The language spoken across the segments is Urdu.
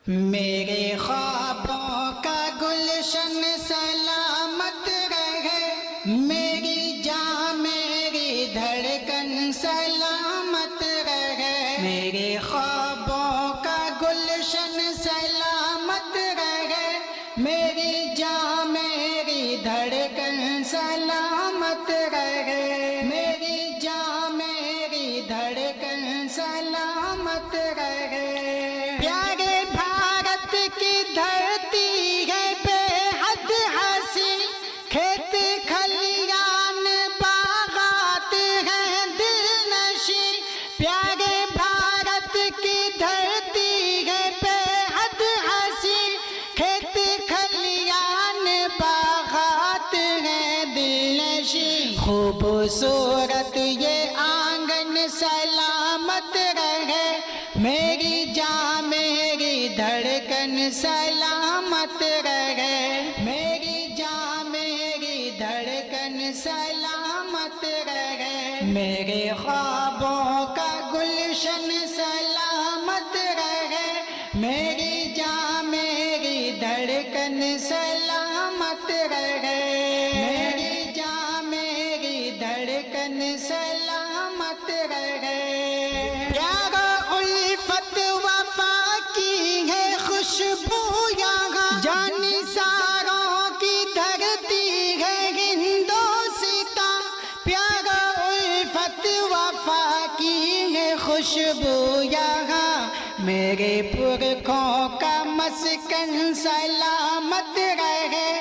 میرے خوابوں کا گلشن سلامت رہے، میری جان میری دھڑکن سلامت رہے، میرے خوابوں کا گلشن سلامت رہے، میری جان میری دھڑکن سلامت رہے، میری جان میری دھڑکن سلامت رہے۔ پیارے بھارت کی دھرتی ہے بے حد حسین، کھیت کھلیان باغات ہیں دل نشین، پیارے بھارت کی دھرتی ہے بے حد حسین، کھیت کھلیان باغات ہیں دل نشین، خوبصورت یہ آنگن سلامت رہے، میری جان میری دھڑکن سلامت رہے، میری جان میری دھڑکن سلامت رہے، میرے خوابوں کا گلشن سلامت رہے، میری جان میری دھڑکن سلامت رہے، میری جان میری دھڑکن سلامت رہے۔ خوشبو یہاں جانی ساروں کی دھرتی ہے ہندوستاں، پیارا الفت وفا کی ہے خوشبو یہاں، میرے پرکھوں کا مسکن سلامت رہے،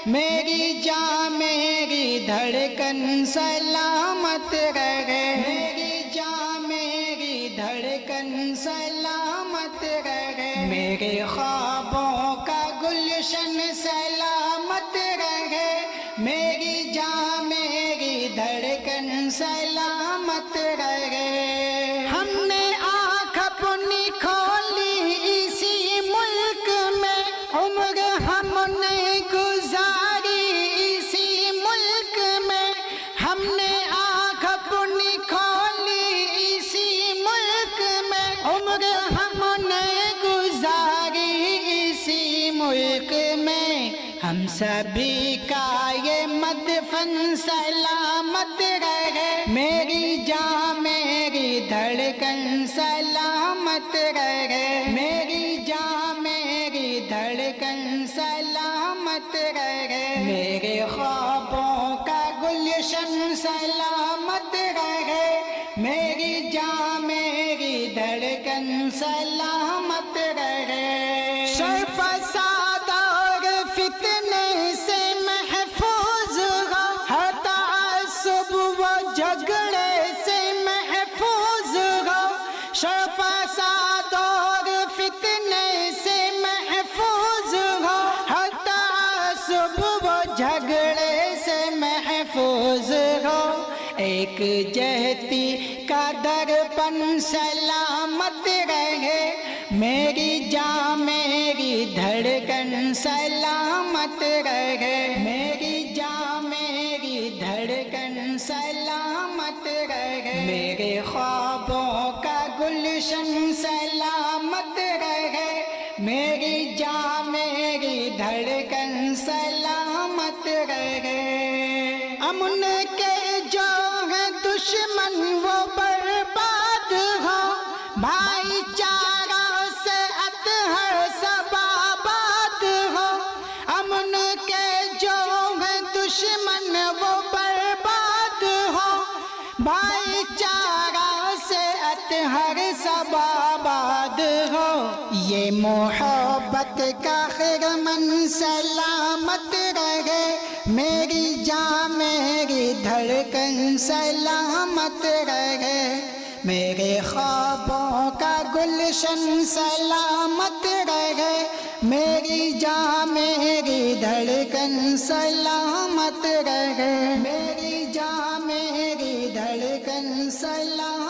میری جان میری دھڑکن سلامت رہے، میری جان میری دھڑکن سلامت رہے، میرے خوابوں کا گلشن سلامت رہے، میری جان میری دھڑکن سلامت رہے۔ ہم نے آنکھ اپنی کھولی اسی ملک میں، عمر ہم نے گزاری اسی ملک میں، ہم نے آنکھ اپنی کھولی اسی ملک میں، عمر ہم نے گزاری اسی ملک میں، ہم سبھی کا یہ مدفن سلامت رہے، میری جان میری دھڑکن سلامت رہے، میری جان میری دھڑکن سلامت رہے، میرے خوابوں کا گلشن سلامت رہے، میری جان میری دھڑکن سلامت رہے۔ شر فساد اور فتنے سے محفوظ ہو، ہر تعصب و جھگڑے سے محفوظ ہو، شر فساد اور فتنے سے محفوظ ہو، ہر تعصب و جھگڑے سے محفوظ ہو، ایک جہتی کا درپن سلامت رہے، میری جان میری دھڑکن سلامت رہے، میری جان میری دھڑکن سلامت رہے، میرے خوابوں کا گلشن سلامت رہے، میری جان میری دھڑکن سلامت رہے۔ امن کے جو ہیں دشمن وہ برباد ہو، بھائی چارہ سے اطہر سب آباد ہو، امن کے جو ہیں دشمن وہ برباد ہو، بھائی چارہ سے اطہر سب آباد ہو، یہ محبت کا خرمن سلامت رہے، میری جان میری دھڑکن سلامت رہے، میرے خوابوں کا گلشن سلامت رہے، میری جان میری دھڑکن سلامت رہے، میری جان میری دھڑکن سلامت